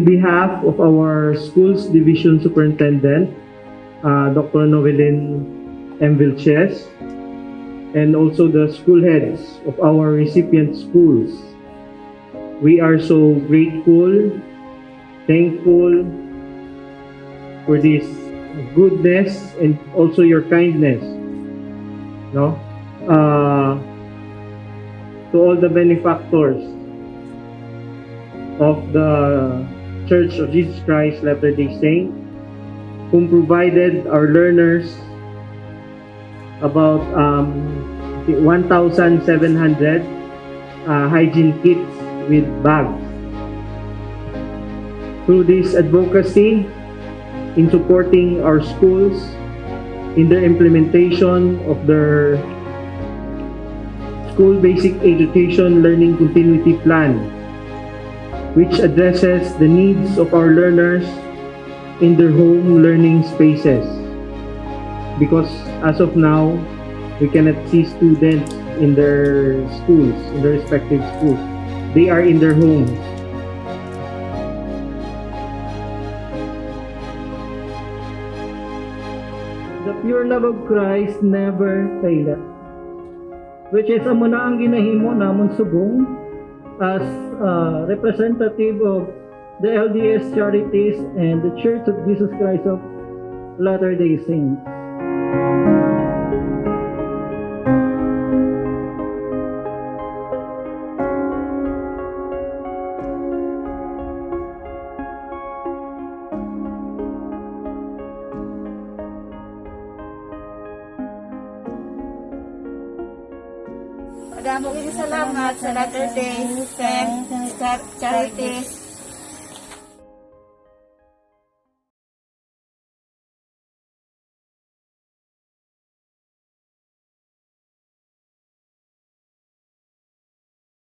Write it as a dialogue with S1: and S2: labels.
S1: in behalf of our schools division superintendent, Dr. Novelin M. Vilches, and also the school heads of our recipient schools, we are so grateful, thankful for this goodness and also your kindness, no? To all the benefactors of the Church of Jesus Christ Latter-day Saints, whom provided our learners about 1,700 hygiene kits with bags. Through this advocacy in supporting our schools in their implementation of their School Basic Education Learning Continuity Plan, which addresses the needs of our learners in their home learning spaces. Because as of now, we cannot see students in their schools, in their respective schools. They are in their homes. The pure love of Christ never faileth, which is amo na ang ginahimo namon subong as representative of the LDS Charities and the Church of Jesus Christ of Latter-day Saints.
S2: Maraming salamat sa Latter-day Saints Charities